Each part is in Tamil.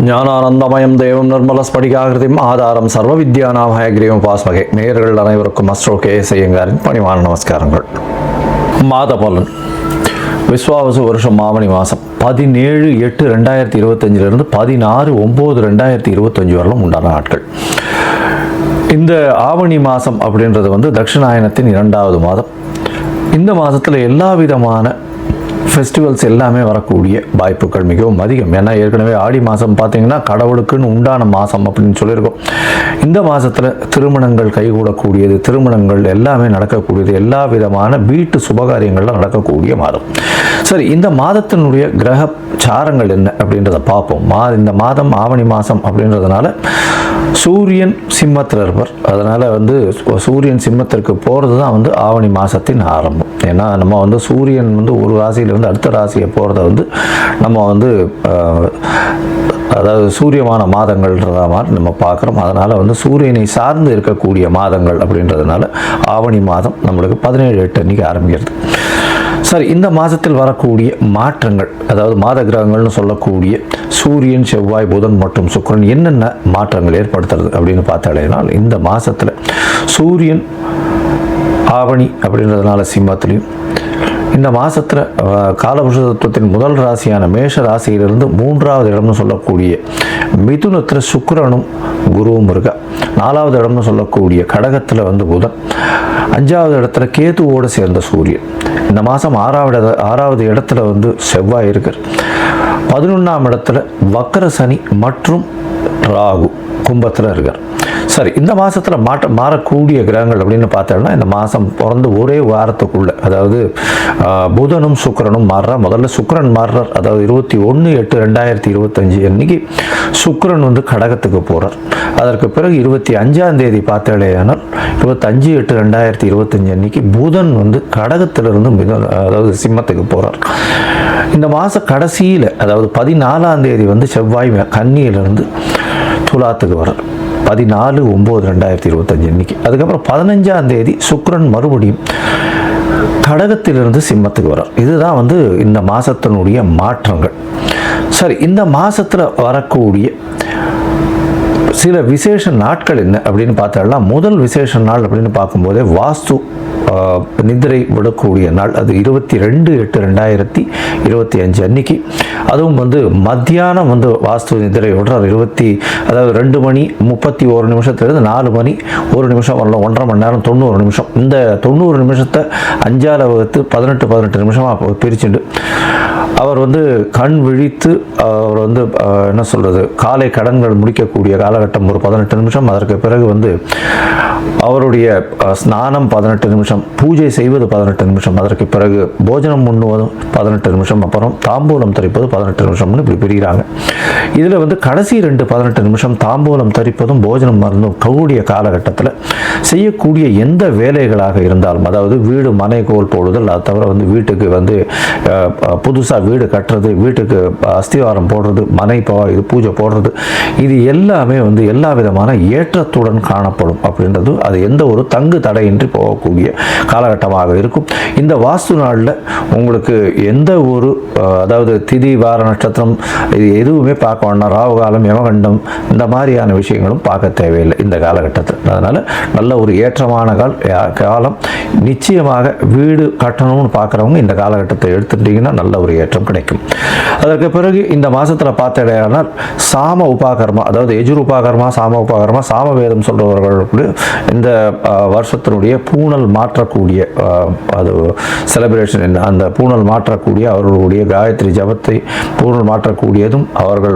ஞானானந்தமயம் தேவம் நிர்மல ஸ்படிகாகிருதிம் ஆதாரம் சர்வ வித்யானாம் ஹயக்ரீவம் பாஸ்மகே. நேயர்கள் அனைவருக்கும் அஸ்ட்ரோ கே.எஸ். ஐயங்காரின் பணிவான நமஸ்காரங்கள். மாத பலன். விஸ்வாவசு வருஷம் ஆவணி மாதம் 17/8/2025 16/9/2025 வரலும் உண்டான நாட்கள். இந்த ஆவணி மாதம் அப்படின்றது தட்சிணாயனத்தின் 2வது மாதம். இந்த மாதத்தில் எல்லா விதமான ஃபெஸ்டிவல்ஸ் எல்லாமே வரக்கூடிய வாய்ப்புகள் மிகவும் அதிகம். ஏன்னா ஏற்கனவே ஆடி மாதம் பார்த்திங்கன்னா கடவுளுக்குன்னு உண்டான மாதம் அப்படின்னு சொல்லியிருக்கோம். இந்த மாதத்தில் திருமணங்கள் கைகூடக்கூடியது, திருமணங்கள் எல்லாமே நடக்கக்கூடியது, எல்லா விதமான வீட்டு சுபகாரியங்கள்லாம் நடக்கக்கூடிய மாதம். சரி, இந்த மாதத்தினுடைய கிரக சாரங்கள் என்ன அப்படின்றத பார்ப்போம். இந்த மாதம் ஆவணி மாதம் அப்படின்றதுனால சூரியன் சிம்மத்தில் இருப்பார். அதனால் சூரியன் சிம்மத்திற்கு போகிறது தான் ஆவணி மாதத்தின் ஆரம்பம். ஏன்னா நம்ம சூரியன் ஒரு ராசியிலிருந்து அடுத்த ராசியை போகிறத நம்ம அதாவது சூரியமான மாதங்கள்ன்றத மாதிரி நம்ம பார்க்குறோம். அதனால் சூரியனை சார்ந்து இருக்கக்கூடிய மாதங்கள் அப்படின்றதுனால ஆவணி மாதம் நம்மளுக்கு 17/8 அன்றைக்கி ஆரம்பிக்கிறது. சரி, இந்த மாதத்தில் வரக்கூடிய மாற்றங்கள், அதாவது மாத கிரகங்கள்னு சொல்லக்கூடிய சூரியன், செவ்வாய், புதன் மற்றும் சுக்கிரன் என்னென்ன மாற்றங்கள் ஏற்படுத்துறது அப்படின்னு பார்த்தாலேனால், இந்த மாதத்தில் சூரியன் ஆவணி அப்படின்றதுனால சிம்மத்திலையும், இந்த மாதத்தில் காலபுருஷ தத்துவத்தின் முதல் ராசியான மேஷ ராசியிலிருந்து 3வது இடம்னு சொல்லக்கூடிய மிதுனத்தில் சுக்கிரனும் குருவும் இருக்கா. 4வது இடம்னு சொல்லக்கூடிய கடகத்தில் புதன், 5வது இடத்துல கேதுவோடு சேர்ந்த சூரியன். இந்த மாதம் 6வது இடத்துல செவ்வாய் இருக்கார். 11ஆம் இடத்துல வக்கர சனி மற்றும் ராகு கும்பத்தில் இருக்கார். சரி, இந்த மாதத்தில் மாறக்கூடிய கிரகங்கள் அப்படின்னு பார்த்தோம்னா, இந்த மாதம் பிறந்து ஒரே வாரத்துக்குள்ளே, அதாவது புதனும் சுக்கிரனும் மாறுறார். முதல்ல சுக்கிரன் மாறுறார். அதாவது 21/8/2025 அன்னைக்கு சுக்கிரன் கடகத்துக்கு போகிறார். அதற்கு பிறகு 25ஆம் தேதி பார்த்தாலேயானால் 25/8/2025 அன்னைக்கு புதன் கடகத்திலிருந்து அதாவது சிம்மத்துக்கு போகிறார். இந்த மாத கடைசியில், அதாவது 14ஆம் தேதி செவ்வாய் கன்னியிலிருந்து துலாத்துக்கு வர்றார் 14/9/2025 அன்னைக்கு. அதுக்கப்புறம் 15ஆம் தேதி சுக்கிரன் மறுபடியும் கடகத்திலிருந்து சிம்மத்துக்கு வரார். இதுதான் இந்த மாதத்தினுடைய மாற்றங்கள். சரி, இந்த மாதத்தில் வரக்கூடிய சில விசேஷ நாட்கள் என்ன அப்படின்னு பார்த்தோம்னா, முதல் விசேஷ நாள் அப்படின்னு பார்க்கும்போதே வாஸ்து நிதிரை விடக்கூடிய நாள். அது 22/8/2025 அன்னைக்கு. அதுவும் மத்தியானம் வாஸ்து நிதிரை விடுறார். அதாவது 2 மணி 31 நிமிஷத்துலேருந்து 4 மணி 1 நிமிஷம் வரலாம், 1.5 மணி நேரம் 90 நிமிஷம். இந்த 90 நிமிஷத்தை 5ஆல் வகுத்து 18 நிமிஷமாக பிரிச்சுண்டு அவர் கண் விழித்து அவர் என்ன சொல்கிறது, காலை கடன்கள் முடிக்கக்கூடிய காலகட்டம் ஒரு 18 நிமிஷம். அதற்கு பிறகு அவருடைய ஸ்நானம் 18 நிமிஷம், பூஜை செய்வது 18 நிமிஷம், அதற்கு பிறகு போஜனம் உண்ணுவதும் 18 நிமிஷம், அப்புறம் தாம்பூலம் தரிப்பது 18 நிமிஷம்னு இப்படி பிரிகிறாங்க. இதில் கடைசி 18 நிமிஷம் தாம்பூலம் தரிப்பதும் போஜனம் மருந்தும் கூடிய காலகட்டத்தில் செய்யக்கூடிய எந்த வேலைகளாக இருந்தாலும், அதாவது வீடு மனை கோல் போடுதல், அது தவிர வீட்டுக்கு புதுசாக வீடு கட்டுறது, வீட்டுக்கு அஸ்திவாரம் போடுறது, மனை இது பூஜை போடுறது, இது எல்லாமே எல்லா விதமான ஏற்றத்துடன் காணப்படும் அப்படின்றது. அது எந்த ஒரு தங்கு தடையின்றி போகக்கூடிய காலகட்டமாக இருக்கும். இந்த வாஸ்து நாளில் உங்களுக்கு எந்த ஒரு அதாவது திதி வார நட்சத்திரம் இது எதுவுமே பார்க்க வேண்டாம். ராகு காலம், யமகண்டம் இந்த மாதிரியான விஷயங்களும் பார்க்க தேவையில்லை இந்த காலகட்டத்தில். அதனால் நல்ல ஒரு ஏற்றமான காலம். நிச்சயமாக வீடு கட்டணும்னு பார்க்குறவங்க இந்த காலகட்டத்தை எடுத்துட்டீங்கன்னா நல்ல ஒரு ஏற்றம் கிடைக்கும். அதற்கு பிறகு இந்த மாதத்தில் பார்த்தடையானால் சாம உபாகர்மா, அதாவது எஜுர் உபாகர்மா, சாம உபாகர்மா, சாமவேதம் சொல்கிறவர்களுக்கு இந்த வருஷத்தினுடைய பூணல் மாற்றக்கூடிய அது செலிப்ரேஷன், அந்த பூணல் மாற்றக்கூடிய அவர்களுடைய காயத்ரி ஜபத்தை பூணல் மாற்றக்கூடியதும், அவர்கள்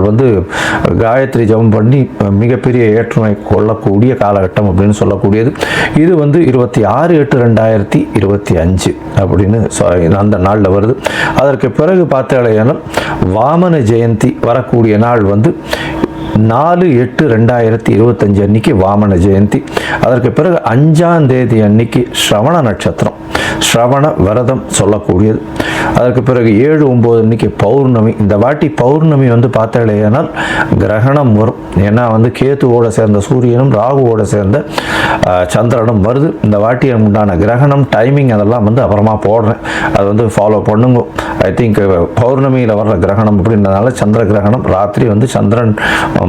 காயத்ரி ஜபம் பண்ணி மிகப்பெரிய ஏற்றுமை கொள்ளக்கூடிய காலகட்டம் அப்படின்னு சொல்லக்கூடியது. இது 26/8/2025 அப்படின்னு அந்த நாளில் வருது. அதற்கு பிறகு பார்த்தாலேயானால் வாமன ஜெயந்தி வரக்கூடிய நாள் 4/8/2025 அன்னைக்கு வாமன ஜெயந்தி. அதற்கு பிறகு 5ஆம் தேதி அன்னைக்கு ஸ்ரவண நட்சத்திரம். ஸ்ரவண விரதம் சொல்லக்கூடியது. அதற்கு பிறகு 7, 9 அன்னைக்கு பௌர்ணமி. இந்த வாட்டி பௌர்ணமி வந்து பார்த்தாலேயானால் கிரகணம் வரும். ஏன்னா வந்து கேத்துவோட சேர்ந்த சூரியனும் ராகுவோட சேர்ந்த சந்திரனும் வருது. இந்த வாட்டி உண்டான கிரகணம் டைமிங் அதெல்லாம் வந்து அப்புறமா போடுறேன், அது வந்து ஃபாலோ பண்ணுங்க. ஐ திங்க் பௌர்ணமியில் வர்ற கிரகணம் அப்படின்றதுனால சந்திர கிரகணம் ராத்திரி வந்து சந்திரன்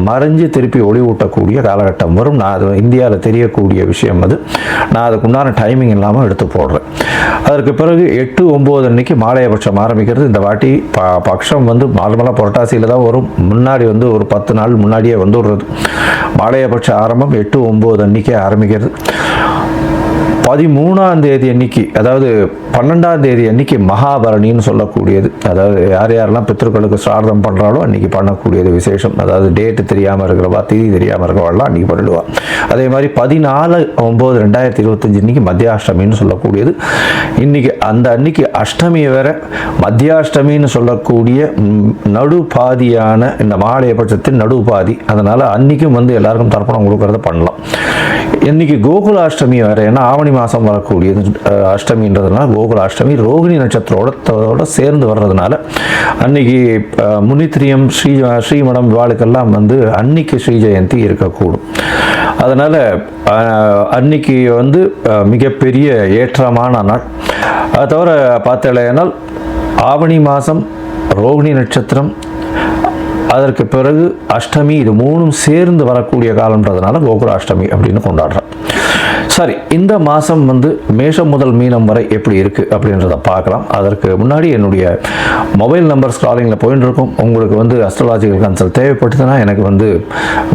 மறைஞ்சு திருப்பி ஒளி ஊட்டக்கூடிய காலகட்டம் வரும். நான் அது இந்தியாவில் தெரியக்கூடிய விஷயம் அது. நான் அதுக்கு உண்டான டைமிங் இல்லாமல் எடுத்து போடுறேன். அதற்கு பிறகு 8, 9 அன்னைக்கு மாலையபட்சம் ஆரம்பிக்கிறது. இந்த வாட்டி பட்சம் வந்து நார்மலாக புரட்டாசியில் தான் வரும். முன்னாடி வந்து ஒரு 10 நாள் முன்னாடியே வந்துடுறது. மாலையபட்ச ஆரம்பம் 8, 9 அன்னைக்கே ஆரம்பிக்கிறது. 13ஆம் தேதி அன்னைக்கு, அதாவது 12ஆம் தேதி அன்னைக்கு மகாபரணின்னு சொல்லக்கூடியது. அதாவது யார் யாரெல்லாம் பித்ருக்களுக்கு சிரார்த்தம் பண்ணுறாலோ அன்றைக்கி பண்ணக்கூடியது விசேஷம். அதாவது டேட்டு தெரியாமல் இருக்கிறவா, திதி தெரியாமல் இருக்கிறவாள்லாம் அன்றைக்கி பண்ணிடுவா. அதே மாதிரி 14/9/2025 அன்றைக்கி மத்தியாஷ்டமின்னு சொல்லக்கூடியது. இன்றைக்கி அந்த அன்னைக்கு அஷ்டமி வேற, மத்தியாஷ்டமின்னு சொல்லக்கூடிய நடுபாதியான இந்த மாலையபட்சத்தின் நடுபாதி. அதனால் அன்றைக்கும் வந்து எல்லாருக்கும் தர்ப்பணம் கொடுக்கறத பண்ணலாம். இன்றைக்கி கோகுலாஷ்டமி வேறு. ஏன்னா ஆவணி மாதம் வரக்கூடியது அஷ்டமின்றதுனால கோகுலாஷ்டமி ரோகிணி நட்சத்திரோட சேர்ந்து வர்றதுனால அன்னைக்கு முனித்திரியம் ஸ்ரீமடம் இவாளுக்கெல்லாம் வந்து அன்னைக்கு ஸ்ரீ ஜெயந்தி இருக்கக்கூடும். அதனால் அன்னைக்கு வந்து மிகப்பெரிய ஏற்றமான நாள். அதை தவிர பார்த்தாலேனால் ஆவணி மாதம் ரோகிணி நட்சத்திரம், அதற்கு பிறகு அஷ்டமி, இது 3ம் சேர்ந்து வரக்கூடிய காலம்ன்றதுனால கோகுலாஷ்டமி அப்படின்னு கொண்டாடுறோம். சரி, இந்த மாதம் வந்து மேஷம் முதல் மீனம் வரை எப்படி இருக்குது அப்படின்றத பார்க்கலாம். அதற்கு முன்னாடி என்னுடைய மொபைல் நம்பர் ஸ்க்ராலிங்கில் போயின்னு இருக்கும். உங்களுக்கு வந்து அஸ்ட்ராலாஜிக்கல் கன்சல்ட் தேவைப்பட்டுதுன்னா எனக்கு வந்து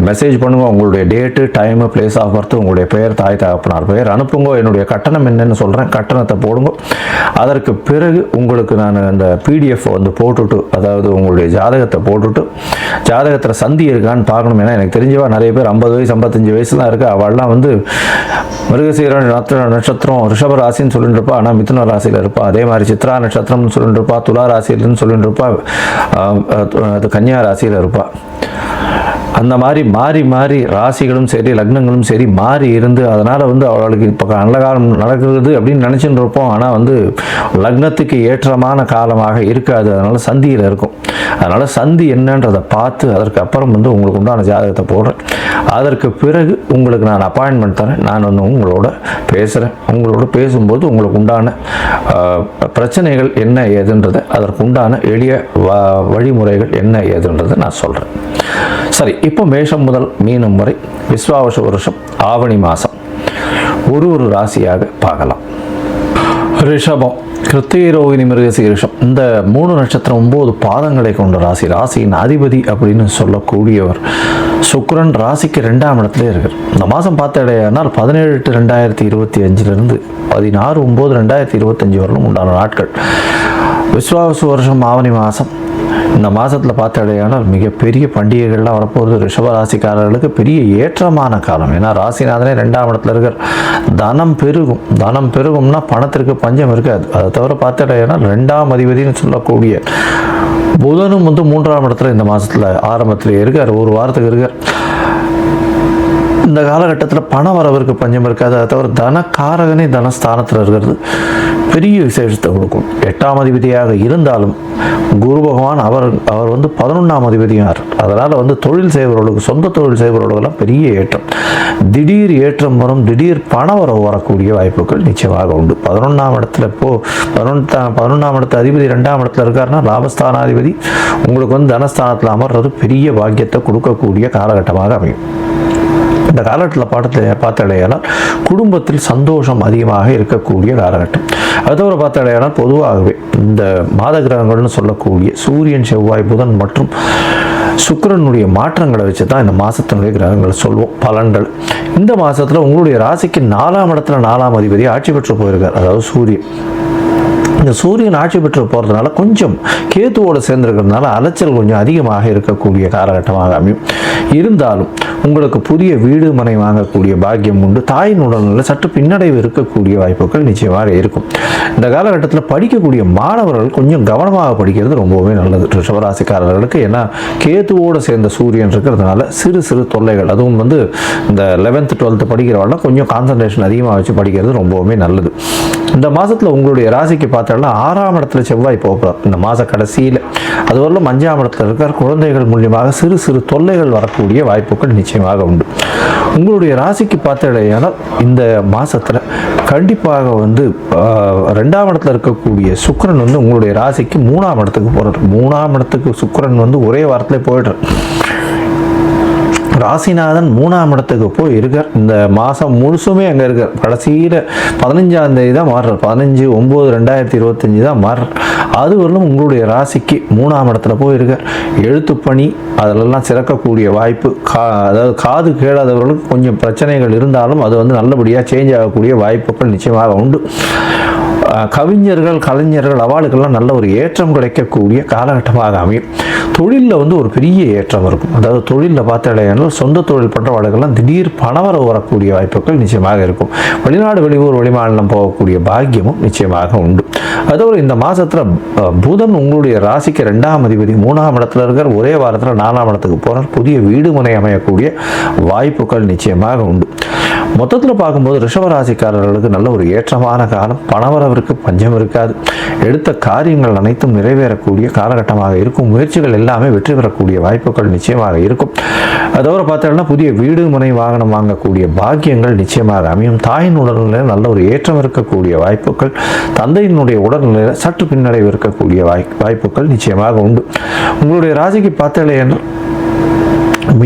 மெசேஜ் பண்ணுங்க. உங்களுடைய date, time, place of birth, உங்களுடைய பெயர், தாய் தகப்பனார் பெயர் அனுப்புங்க. என்னுடைய கட்டணம் என்னன்னு சொல்கிறேன், கட்டணத்தை போடுங்க. அதற்கு பிறகு உங்களுக்கு நான் அந்த பிடிஎஃப் வந்து போட்டுவிட்டு, அதாவது உங்களுடைய ஜாதகத்தை போட்டுவிட்டு, ஜாதகத்தில் சந்தி இருக்கான்னு பார்க்கணும். ஏன்னா எனக்கு தெரிஞ்சவா நிறைய பேர் 50 வயசு 55 வயசுலாம் இருக்குது. அவள்லாம் வந்து மிருகசீர நட்சத்திரம் ரிஷப ராசின்னு சொல்லிட்டு இருப்பா, ஆனால் மிதுன ராசியில் இருப்பா. அதே மாதிரி சித்ரா நட்சத்திரம்னு சொல்லிட்டு இருப்பா, துலா ராசியில்னு சொல்லிட்டு இருப்பா, அது கன்னியா ராசியில் இருப்பா. அந்த மாதிரி மாறி மாறி ராசிகளும் சரி லக்னங்களும் சரி மாறி இருந்து, அதனால் வந்து அவளுக்கு இப்போ நல்ல காலம் நடக்கிறது அப்படின்னு நினச்சின்னு இருப்போம். ஆனால் வந்து லக்னத்துக்கு ஏற்றமான காலமாக இருக்காது. அதனால் சந்தியில் இருக்கும். அதனால் சந்தி என்னன்றதை பார்த்து அதற்கு அப்புறம் வந்து உங்களுக்கு உண்டான ஜாதகத்தை போடுறேன். அதற்கு பிறகு உங்களுக்கு நான் அப்பாயின்மெண்ட் தரேன். நான் வந்து உங்களோட பேசுகிறேன். உங்களோட பேசும்போது உங்களுக்கு உண்டான பிரச்சனைகள் என்ன ஏதுன்றதை, அதற்கு உண்டான எளிய வழிமுறைகள் என்ன ஏதுன்றதை நான் சொல்கிறேன். சரி, இப்போ மேஷம் முதல் மீனம் வரை விஸ்வாவச வருஷம் ஆவணி மாதம் ஒரு ராசியாக பார்க்கலாம். ரிஷபம், கிருத்திகை, ரோகிணி, மிருகசீரிஷம், இந்த 3 நட்சத்திரம் 9 பாதங்களை கொண்ட ராசி. ராசியின் அதிபதி அப்படின்னு சொல்லக்கூடியவர் சுக்கிரன் ராசிக்கு 2ஆம் இடத்துல இருக்கார். இந்த மாதம் பார்த்தாலேயானால் 17/8/2025 16/9/2025 வரலும் உண்டான நாட்கள். விஸ்வாவசு வருஷம் ஆவணி மாதம். இந்த மாதத்தில் பார்த்தாலேயானால் மிகப்பெரிய பண்டிகைகள்லாம் வரப்போகுது. ரிஷபராசிக்காரர்களுக்கு பெரிய ஏற்றமான காலம். ஏன்னா ராசிநாதனே 2ஆம் இடத்துல இருக்கார். தனம் பெருகும். தனம் பெருகும்னா பணத்திற்கு பஞ்சம் இருக்காது. அதை தவிர பார்த்தாலேயானால் 2ஆம் அதிபதினு சொல்லக்கூடிய புதனும் வந்து 3ஆம் இடத்துல இந்த மாதத்தில் ஆரம்பத்தில் இருக்கார். ஒரு வாரத்துக்கு இருக்கார். இந்த காலகட்டத்தில் பண வரவிற்கு பஞ்சம் இருக்காது. அதை தவிர தனக்காரகனே தனஸ்தானத்தில் இருக்கிறது பெரிய விசேஷத்தை கொடுக்கும். 8ஆம் அதிபதியாக இருந்தாலும் குரு பகவான் அவர் வந்து 11ஆம் அதிபதியார். அதனால் வந்து தொழில் செய்பவர்களுக்கு, சொந்த தொழில் செய்பவர்களுக்கெல்லாம் பெரிய ஏற்றம், திடீர் ஏற்றம் வரும். திடீர் பண வரவு வரக்கூடிய வாய்ப்புகள் நிச்சயமாக உண்டு. 11ஆம் இடத்துல இப்போது 11ஆம் இடத்து அதிபதி 2ஆம் இடத்துல இருக்காருன்னா லாபஸ்தானாதிபதி உங்களுக்கு வந்து தனஸ்தானத்தில் அமர்றது பெரிய பாக்கியத்தை கொடுக்கக்கூடிய காலகட்டமாக அமையும். இந்த காலகட்டத்தில் பார்த்தாலேயானால் குடும்பத்தில் சந்தோஷம் அதிகமாக இருக்கக்கூடிய காலகட்டம். அதோட பார்த்தாலேயானால் பொதுவாகவே இந்த மாத கிரகங்கள்னு சொல்லக்கூடிய சூரியன், செவ்வாய், புதன் மற்றும் சுக்கிரனுடைய மாற்றங்களை வச்சு தான் இந்த மாதத்தினுடைய கிரகங்கள் சொல்வோம், பலன்கள். இந்த மாதத்தில் உங்களுடைய ராசிக்கு 4ஆம் இடத்துல 4ஆம் அதிபதி ஆட்சி பெற்று போயிருக்கார். அதாவது சூரியன் இந்த சூரியன் ஆட்சி பெற்று போகிறதுனால கொஞ்சம் கேத்துவோடு சேர்ந்துருக்கிறதுனால அலைச்சல் கொஞ்சம் அதிகமாக இருக்கக்கூடிய காலகட்டமாக அமையும். இருந்தாலும் உங்களுக்கு புதிய வீடு மனை வாங்கக்கூடிய பாக்கியம் உண்டு. தாயின் உடல்நிலையில் சற்று பின்னடைவு இருக்கக்கூடிய வாய்ப்புகள் நிச்சயமாக இருக்கும். இந்த காலகட்டத்தில் படிக்கக்கூடிய மாணவர்கள் கொஞ்சம் கவனமாக படிக்கிறது ரொம்பவே நல்லது ரிஷபராசிக்காரர்களுக்கு. ஏன்னா கேத்துவோடு சேர்ந்த சூரியன் இருக்கிறதுனால சிறு சிறு தொல்லைகள், அதுவும் இந்த 11th 12th படிக்கிறவங்க கொஞ்சம் கான்சன்ட்ரேஷன் அதிகமாக வச்சு படிக்கிறது ரொம்பவுமே நல்லது. இந்த மாதத்தில் உங்களுடைய ராசிக்கு பார்த்தோம்னா 6ஆம் இடத்துல செவ்வாய் போகிறார் இந்த மாத கடைசியில். அதுவரையிலும் 5ஆம் இடத்துல இருக்கிற குழந்தைகள் மூலியமாக சிறு சிறு தொல்லைகள் வரக்கூடிய வாய்ப்புகள் நிச்சயமாக உண்டு. உங்களுடைய ராசிக்கு பார்த்தடையானால் இந்த மாதத்தில் கண்டிப்பாக 2ஆம் இடத்துல இருக்கக்கூடிய சுக்கிரன் உங்களுடைய ராசிக்கு 3ஆம் இடத்துக்கு போகிறார். 3ஆம் இடத்துக்கு சுக்கிரன் ஒரே வாரத்தில் போயிடுறார். ராசிநாதன் 3ஆம் இடத்துக்கு போய் இருக்கார். இந்த மாதம் முழுசுமே அங்கே இருக்கார். கடைசியில் 15ஆம் தேதி தான் மாறுறார். 15/9/2025 தான் மாறுறார். அது வரலும் உங்களுடைய ராசிக்கு 3ஆம் இடத்துல போய் இருக்கார். எழுத்துப்பணி அதிலெல்லாம் சிறக்கக்கூடிய வாய்ப்பு. அதாவது காது கேளாதவர்களுக்கு கொஞ்சம் பிரச்சனைகள் இருந்தாலும் அது நல்லபடியாக சேஞ்ச் ஆகக்கூடிய வாய்ப்புகள் நிச்சயமாக உண்டு. கவிஞர்கள் கலைஞர்கள் அவளுக்கெல்லாம் நல்ல ஒரு ஏற்றம் கிடைக்கக்கூடிய காலகட்டமாக அமையும். தொழிலில் ஒரு பெரிய ஏற்றம் இருக்கும். அதாவது தொழிலில் பார்த்தாலேயானால் சொந்த தொழில் பண்ணுறவர்களுக்கெல்லாம் திடீர் பணவரவு வரக்கூடிய வாய்ப்புகள் நிச்சயமாக இருக்கும். வெளிநாடு வெளியூர் வெளிமாநிலம் போகக்கூடிய பாக்கியமும் நிச்சயமாக உண்டு. அதோடு இந்த மாதத்தில் புதன் உங்களுடைய ராசிக்கு 2ஆம் அதிபதி 3ஆம் இடத்துல இருக்கிற ஒரே வாரத்தில் 4ஆம் இடத்துக்கு போகிறார். புதிய வீடு மனை அமையக்கூடிய வாய்ப்புகள் நிச்சயமாக உண்டு. மொத்தத்தில் பார்க்கும்போது ரிஷபராசிக்காரர்களுக்கு நல்ல ஒரு ஏற்றமான காலம். பணவரவிற்கு பஞ்சம் இருக்காது. எடுத்த காரியங்கள் அனைத்தும் நிறைவேறக்கூடிய காலகட்டமாக இருக்கும். முயற்சிகள் எல்லாமே வெற்றி பெறக்கூடிய வாய்ப்புகள் நிச்சயமாக இருக்கும். அதோடு பார்த்தோம்னா புதிய வீடு மனை வாகனம் வாங்கக்கூடிய பாக்கியங்கள் நிச்சயமாக அமையும். தாயின் உடல்நிலையில் நல்ல ஒரு ஏற்றம் இருக்கக்கூடிய வாய்ப்புகள், தந்தையினுடைய உடல்நிலையில் சற்று பின்னடைவு இருக்கக்கூடிய வாய்ப்புகள் நிச்சயமாக உண்டு. உங்களுடைய ராசிக்கு பார்த்தீங்களே என்று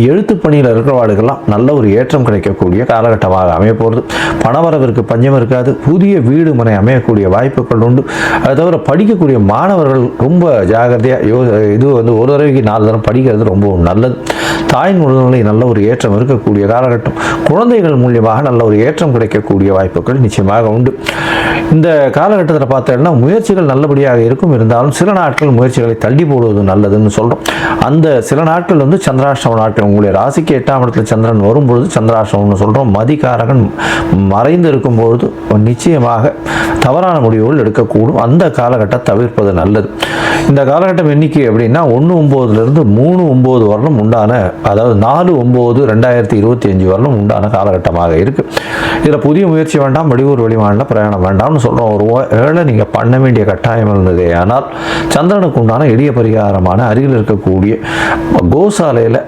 எழுத்து பணியில் இருக்கிறவாளுக்கெல்லாம் நல்ல ஒரு ஏற்றம் கிடைக்கக்கூடிய காலகட்டமாக அமைய போகிறது. பணவரவிற்கு பஞ்சம் இருக்காது. புதிய வீடு மனை அமையக்கூடிய வாய்ப்புகள் உண்டு. அதை தவிர படிக்கக்கூடிய மாணவர்கள் ரொம்ப ஜாகிரதையாக இது ஒரு தடவைக்கு 4 தடவை படிக்கிறது ரொம்ப நல்லது. தாயின் உடல்நிலை நல்ல ஒரு ஏற்றம் இருக்கக்கூடிய காலகட்டம். குழந்தைகள் மூலியமாக நல்ல ஒரு ஏற்றம் கிடைக்கக்கூடிய வாய்ப்புகள் நிச்சயமாக உண்டு. இந்த காலகட்டத்தில் பார்த்தோம்னா முயற்சிகள் நல்லபடியாக இருக்கும். இருந்தாலும் சில நாட்கள் முயற்சிகளை தள்ளி போடுவது நல்லதுன்னு சொல்கிறோம். அந்த சில நாட்கள் சந்திராஷ்டம நாட்கள். உங்களுடைய ராசிக்கு 8ஆம் இடத்துல சந்திரன் வரும்பொழுது சந்திராஷ்டமம்னு சொல்கிறோம். மதிகாரகன் மறைந்து இருக்கும்பொழுது நிச்சயமாக தவறான முடிவுகள் எடுக்கக்கூடும். அந்த காலகட்டம் தவிர்ப்பது நல்லது. இந்த காலகட்டம் எண்ணிக்கை அப்படின்னா 1/9 3/9 வரலும் உண்டான, அதாவது 4/9/2025 வரலும் உண்டான காலகட்டமாக இருக்குது. இதில் புதிய முயற்சி வேண்டாம். வெளியூர் வெளிமாநில பிரயாணம் வேண்டாம்னு சொல்கிறோம். ஒரு வேளை நீங்கள் பண்ண வேண்டிய கட்டாயம் இருந்ததே ஆனால் சந்திரனுக்கு உண்டான எளிய பரிகாரமான அருகில் இருக்கக்கூடிய கோசாலையில்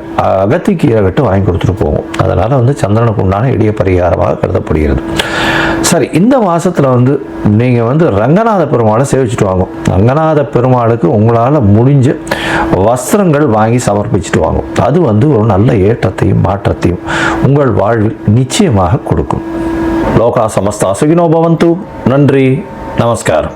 அகத்திக்கீரை கட்டு வாங்கி கொடுத்துட்டு போவோம். அதனால் சந்திரனுக்கு உண்டான எளிய பரிகாரமாக கருதப்படுகிறது. சரி, இந்த மாதத்தில் நீங்கள் ரங்கநாத பெருமாளை சேவிச்சுட்டு வாங்க. ரங்கநாத பெருமாளுக்கு உங்களால் முடிஞ்ச வஸ்திரங்கள் வாங்கி சமர்ப்பிச்சுட்டு வாங்க. அது ஒரு நல்ல ஏற்றத்தையும் மாற்றத்தையும் உங்கள் வாழ்வில் நிச்சயமாக கொடுக்கும். லோகா சமஸ்தா சுகினோ பவந்து. நன்றி, நமஸ்காரம்.